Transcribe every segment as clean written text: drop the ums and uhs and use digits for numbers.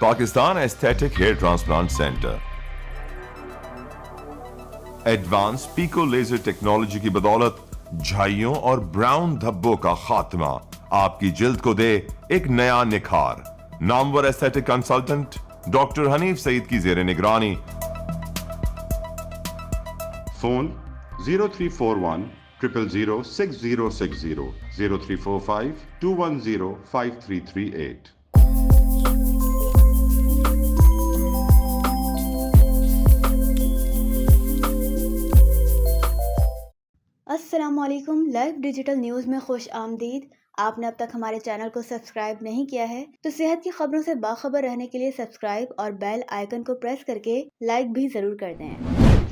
Pakistan aesthetic hair transplant centre advance pico laser technology کی بدولت جھائیوں اور براؤن دھبوں کا خاتمہ آپ کی جلد کو دے ایک نیا نکھار. نامور ایستھیٹک کنسلٹنٹ ڈاکٹر حنیف سعید کی زیر نگرانی. فون 0341 000 6060 0345 210 5338. السلام علیکم. لائیو ڈیجیٹل نیوز میں خوش آمدید. آپ نے اب تک ہمارے چینل کو سبسکرائب نہیں کیا ہے تو صحت کی خبروں سے باخبر رہنے کے لیے سبسکرائب اور بیل آئیکن کو پریس کر کے لائک بھی ضرور کر دیں.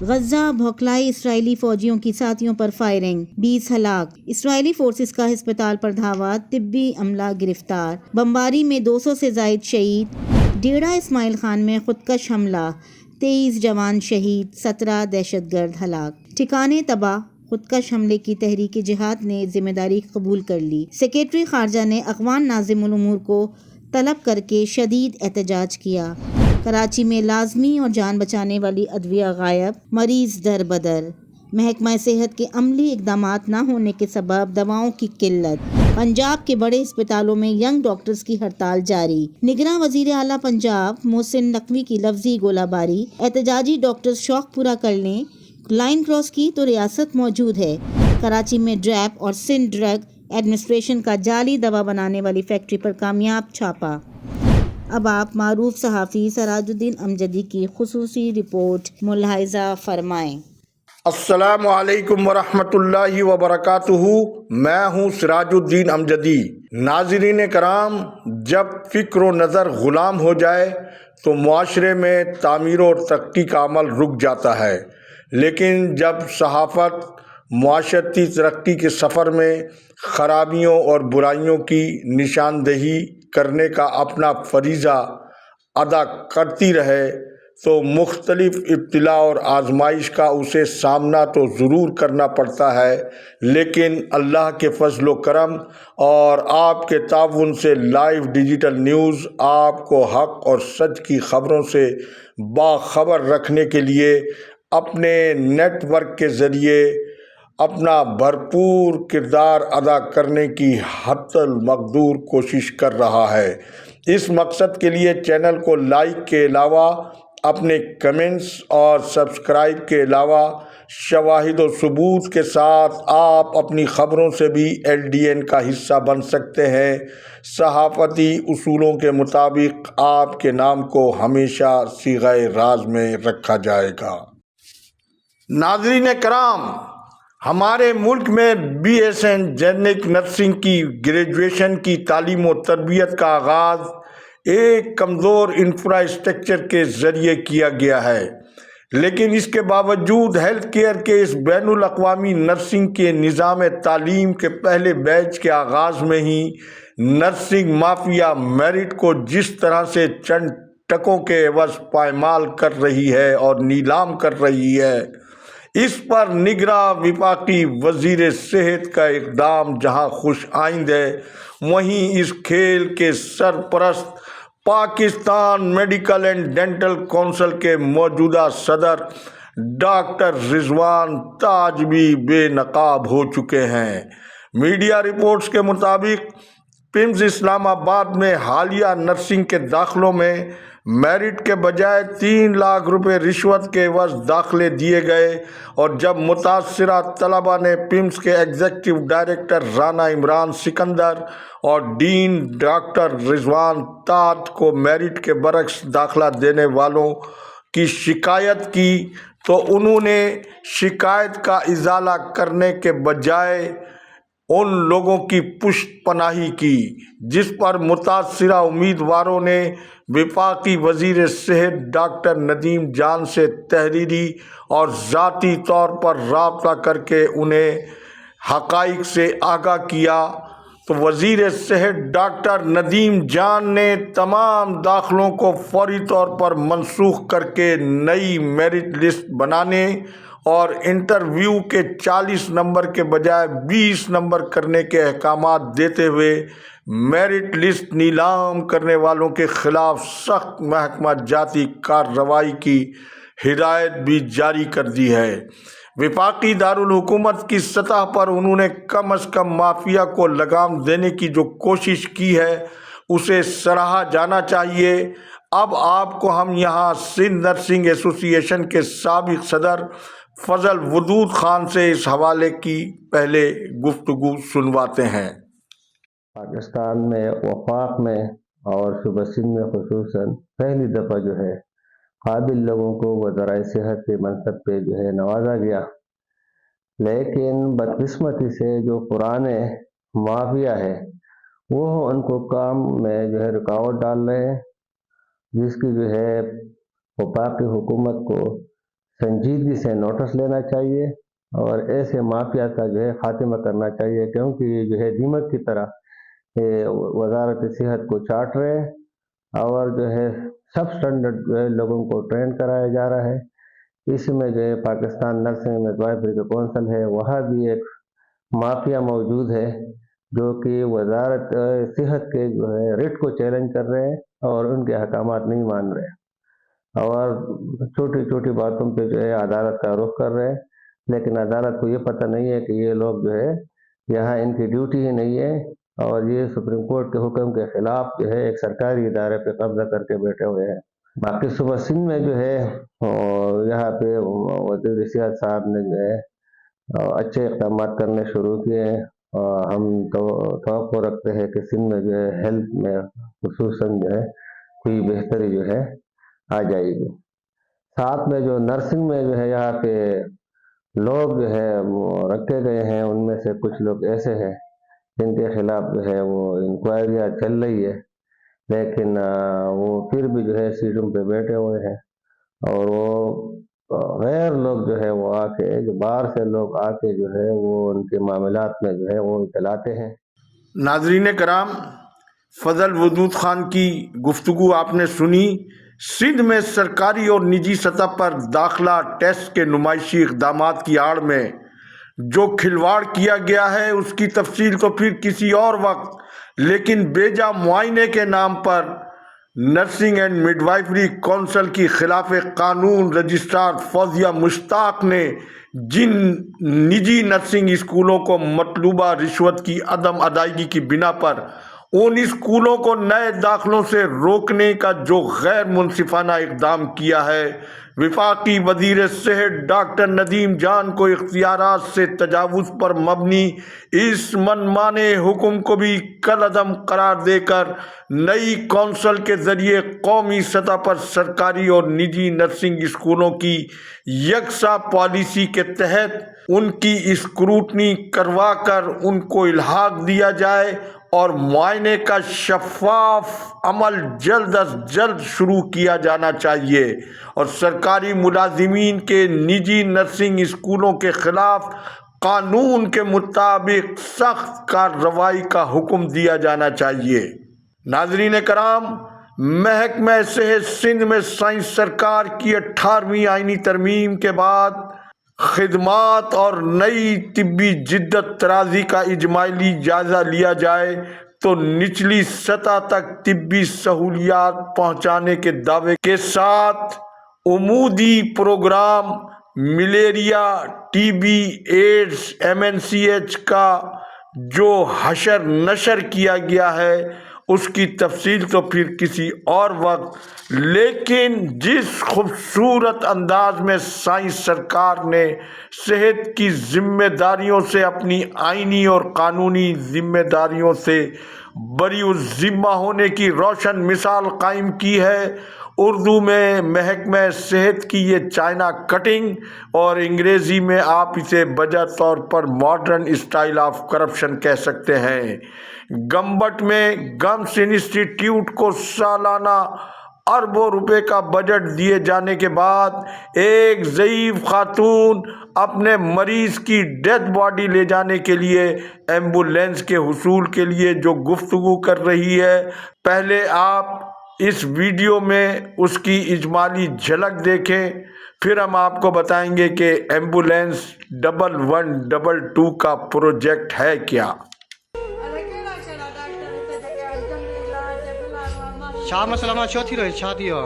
غزہ بھوکلائی اسرائیلی فوجیوں کی ساتھیوں پر فائرنگ، 20 ہلاک. اسرائیلی فورسز کا ہسپتال پر دھاوا، طبی عملہ گرفتار. بمباری میں 200 سے زائد شہید. ڈیڑہ اسماعیل خان میں خودکش حملہ، 23 جوان شہید، 17 دہشت گرد ہلاک. ٹھکانے تباہ. خودکش حملے کی تحریک جہاد نے ذمہ داری قبول کر لی. سیکریٹری خارجہ نے اخوان ناظم الامور کو طلب کر کے شدید احتجاج کیا. کراچی میں لازمی اور جان بچانے والی ادویہ غائب، مریض در بدر. محکمہ صحت کے عملی اقدامات نہ ہونے کے سبب دواؤں کی قلت. پنجاب کے بڑے ہسپتالوں میں ینگ ڈاکٹرز کی ہڑتال جاری. نگراں وزیر اعلیٰ پنجاب محسن نقوی کی لفظی گولہ باری. احتجاجی ڈاکٹرز شوق پورا کر لیں، لائن کراس کی تو ریاست موجود ہے. کراچی میں ڈریپ اور سندھ ڈرگ ایڈمنسٹریشن کا جعلی دوا بنانے والی فیکٹری پر کامیاب چھاپا. اب آپ معروف صحافی سراج الدین امجدی کی خصوصی رپورٹ ملاحظہ فرمائیں. السلام علیکم ورحمۃ اللہ وبرکاتہ. میں ہوں سراج الدین امجدی. ناظرین کرام، جب فکر و نظر غلام ہو جائے تو معاشرے میں تعمیر و ترقی کا عمل رک جاتا ہے، لیکن جب صحافت معاشرتی ترقی کے سفر میں خرابیوں اور برائیوں کی نشاندہی کرنے کا اپنا فریضہ ادا کرتی رہے تو مختلف ابتلا اور آزمائش کا اسے سامنا تو ضرور کرنا پڑتا ہے، لیکن اللہ کے فضل و کرم اور آپ کے تعاون سے لائیو ڈیجیٹل نیوز آپ کو حق اور سچ کی خبروں سے باخبر رکھنے کے لیے اپنے نیٹ ورک کے ذریعے اپنا بھرپور کردار ادا کرنے کی حتی المقدور کوشش کر رہا ہے. اس مقصد کے لیے چینل کو لائک کے علاوہ اپنے کمنٹس اور سبسکرائب کے علاوہ شواہد و ثبوت کے ساتھ آپ اپنی خبروں سے بھی LDN کا حصہ بن سکتے ہیں. صحافتی اصولوں کے مطابق آپ کے نام کو ہمیشہ صیغہ راز میں رکھا جائے گا. ناظرین کرام، ہمارے ملک میں BSN جنرک نرسنگ کی گریجویشن کی تعلیم و تربیت کا آغاز ایک کمزور انفراسٹرکچر کے ذریعے کیا گیا ہے، لیکن اس کے باوجود ہیلتھ کیئر کے اس بین الاقوامی نرسنگ کے نظام تعلیم کے پہلے بیچ کے آغاز میں ہی نرسنگ مافیا میرٹ کو جس طرح سے چند ٹکوں کے عوض پائمال کر رہی ہے اور نیلام کر رہی ہے، اس پر نگراں وفاقی وزیر صحت کا اقدام جہاں خوش آئند ہے، وہیں اس کھیل کے سرپرست Pakistan medical and dental council کے موجودہ صدر ڈاکٹر رضوان تاج بھی بے نقاب ہو چکے ہیں. میڈیا رپورٹس کے مطابق پمز اسلام آباد میں حالیہ نرسنگ کے داخلوں میں میرٹ کے بجائے 3 لاکھ روپے رشوت کے عوض داخلے دیے گئے، اور جب متاثرہ طلبہ نے پمز کے ایگزیکٹو ڈائریکٹر رانا عمران سکندر اور ڈین ڈاکٹر رضوان تاج کو میرٹ کے برعکس داخلہ دینے والوں کی شکایت کی تو انہوں نے شکایت کا ازالہ کرنے کے بجائے ان لوگوں کی پشت پناہی کی، جس پر متاثرہ امیدواروں نے وفاقی وزیر صحت ڈاکٹر ندیم جان سے تحریری اور ذاتی طور پر رابطہ کر کے انہیں حقائق سے آگاہ کیا تو وزیر صحت ڈاکٹر ندیم جان نے تمام داخلوں کو فوری طور پر منسوخ کر کے نئی میرٹ لسٹ بنانے اور انٹرویو کے 40 نمبر کے بجائے 20 نمبر کرنے کے احکامات دیتے ہوئے मेरिट लिस्ट नीलाम करने वालों के खिलाफ सख्त महकमा जाती कार्रवाई की हिदायत भी जारी कर दी है। वफाकी दारुल हुकूमत की सतह पर उन्होंने कम अज़ कम माफिया को लगाम देने की जो कोशिश की है उसे सराहा जाना चाहिए। अब आपको हम यहाँ सिंध नर्सिंग एसोसिएशन के साबिक सदर फजल वदूद खान से इस हवाले की पहले गुफ्तगू सुनवाते हैं। पाकिस्तान में वफाक में और सूबा सिंध में खुसूसन पहली दफ़ा जो है काबिल लोगों को वज़राए सेहत के मनसब पे जो है नवाजा गया, लेकिन बदकिस्मती से जो पुराने माफिया है वो उनको काम में जो है रुकावट डाल रहे हैं, जिसकी जो है वफाकी हुकूमत को संजीदगी से नोटिस लेना चाहिए और ऐसे माफिया का जो है खात्मा करना चाहिए, क्योंकि ये जो है दीमक की तरह वजारत सेहत को चाट रहे हैं और जो है सब स्टैंडर्ड जो है लोगों को ट्रेन कराया जा रहा है। इसमें जो है पाकिस्तान नर्सिंग एडवाइजरी कौंसिल है, वहाँ भी एक माफिया मौजूद है जो कि वजारत सेहत के जो है रेट को चैलेंज कर रहे हैं और उनके अहकामात नहीं मान रहे हैं और छोटी छोटी बातों पे जो है अदालत का रुख कर रहे हैं, लेकिन अदालत को ये पता नहीं है कि ये लोग जो है यहाँ इनकी ड्यूटी ही नहीं है और ये सुप्रीम कोर्ट के हुक्म के खिलाफ जो है एक सरकारी इदारे पे कब्जा करके बैठे हुए हैं। बाकी सूबा सिंध में जो है यहाँ पे वज़ीर सेहत साहब ने जो है अच्छे इक़दाम करने शुरू किए हैं और हम तो रखते हैं कि सिंध में जो है हेल्थ में खुसूसन जो है कोई बेहतरी जो है आ जाएगी। साथ में जो नर्सिंग में जो है यहाँ पे लोग जो है वो रखे गए हैं, उनमें से कुछ लोग ऐसे हैं जिनके खिलाफ जो है वो इंक्वायरियाँ चल रही है, लेकिन वो फिर भी जो है सीटों पे बैठे हुए हैं और वो गैर लोग जो है वो आके जो बाहर से लोग आके जो है वो उनके मामलात में जो है वो चलाते हैं। नाज़रीन कराम, फजल वदूद खान की गुफ्तगू आपने सुनी। सिंध में सरकारी और निजी सतह पर दाखिला टेस्ट के नुमाइशी इक़दामात की आड़ में जो खिलवाड़ किया गया है उसकी तफसील तो फिर किसी और वक्त, लेकिन बेजा मुआयने के नाम पर नर्सिंग एंड मिडवाइफरी कौंसिल की खिलाफ कानून रजिस्ट्रार फौजिया मुश्ताक ने जिन निजी नर्सिंग स्कूलों को मतलूबा रिश्वत की अदम अदायगी की बिना पर उन स्कूलों को नए दाखिलों से रोकने का जो गैर मुनसिफाना इक़दाम किया है, वफाकी वज़ीर सेहत डॉक्टर नदीम जान को इख्तियारात से तजावुज़ पर मबनी इस मनमाने हुक्म को भी कलअदम करार देकर नई कौंसिल के ज़रिए कौमी सतह पर सरकारी और निजी नर्सिंग स्कूलों की यकसा पॉलिसी के तहत उनकी स्क्रूटनी करवा कर उनको इल्हाक दिया जाए और मुआयने का शफाफ अमल जल्द अज जल्द शुरू किया जाना चाहिए और सरकारी मुलाजिमीन के निजी नर्सिंग स्कूलों के खिलाफ कानून के मुताबिक सख्त कार्रवाई का हुक्म दिया जाना चाहिए। नाज़रीन कराम, महकमा सेहत सिंध में साइंस सरकार की 18वीं आईनी तरमीम के बाद खिदमात और नई तिब्बी जिद्दत तराजी का इजमाली जायजा लिया जाए तो निचली सतह तक तिब्बी सहूलियात पहुंचाने के दावे के साथ उमूदी programme malaria, TB, AIDS, MNCH का जो हशर नशर किया गया है उसकी तफसील तो फिर किसी और वक्त, लेकिन जिस खूबसूरत अंदाज में साइंस सरकार ने सेहत की जिम्मेदारियों से अपनी आईनी और कानूनी जिम्मेदारियों से बरी ज़िम्मा होने की रोशन मिसाल कायम की है, उर्दू में महकमा सेहत की ये चाइना कटिंग और अंग्रेज़ी में आप इसे बजा तौर पर मॉडर्न स्टाइल ऑफ करप्शन कह सकते हैं। गम्बट में गम्स इंस्टीट्यूट को सालाना अरबों रुपए का बजट दिए जाने के बाद एक ज़ईफ़ खातून अपने मरीज की डेड बॉडी ले जाने के लिए एम्बुलेंस के हुसूल के लिए जो गुफ्तगू कर रही है, पहले आप इस वीडियो में उसकी इजमाली झलक देखें, फिर हम आपको बताएंगे कि एम्बुलेंस 1122 का प्रोजेक्ट है क्या। छा मसला मां छो थी रहियो छा थी वियो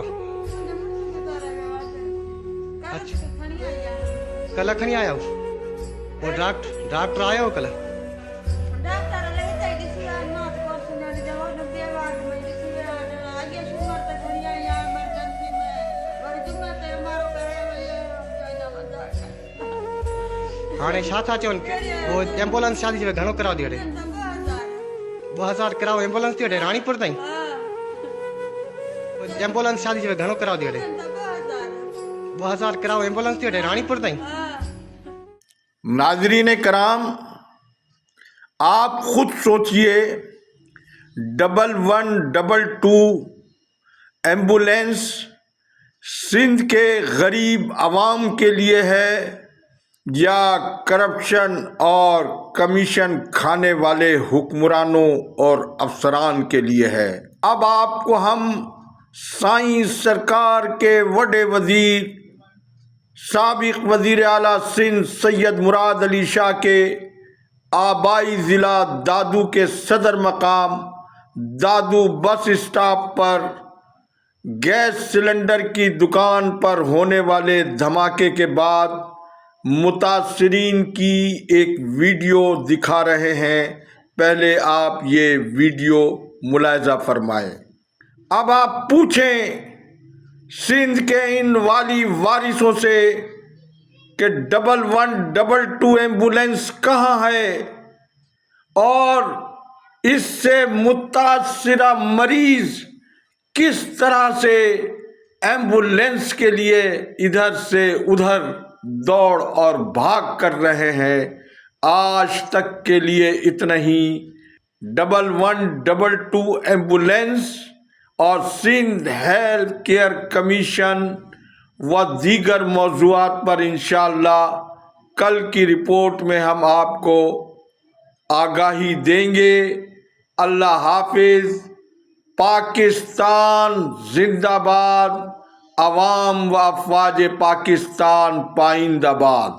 कल्ह खणी आया आहियो पोइ डॉक्टर आयो कल्ह हाणे छा था चवनि पोइ एम्बुलेंस छा थी चवे घणो कराओ थी वठे 2000 कराओ एम्बुलेंस थी वठे राणीपुर ताईं एम्बुलेंस छा थी चवे घणो कराओ थी वठे 2000 कराओ एम्बुलेंस थी वठे राणीपुर ताईं नाजरीन कराम, आप खुद सोचिए 1122 एम्बुलेंस सिंध के गरीब आवाम के लिए है या करप्शन और कमीशन खाने वाले हुक्मरानों और अफसरान के लिए है। अब आपको हम साईं सरकार के वडे वजीर साबिक वजीर आला सिंध सैयद मुराद अली शाह के आबाई ज़िला दादू के सदर मकाम दादू बस स्टॉप पर गैस सिलेंडर की दुकान पर होने वाले धमाके के बाद मुतासिरीन की एक वीडियो दिखा रहे हैं। पहले आप ये वीडियो मुलाहिजा फरमाएं। अब आप पूछें सिंध के इन वाली वारिसों से कि 1122 एम्बुलेंस कहाँ है और इससे मुतासिरा मरीज किस तरह से एम्बुलेंस के लिए इधर से उधर दौड़ और भाग कर रहे हैं। आज तक के लिए इतना ही। 1122 एम्बुलेंस और सिंध हेल्थ केयर कमीशन व दीगर मौज़ूआत पर इंशाअल्लाह कल की रिपोर्ट में हम आपको आगाही देंगे। अल्लाह हाफिज। पाकिस्तान जिंदाबाद। अवाम व अफवाज पाकिस्तान पाइंदाबाद।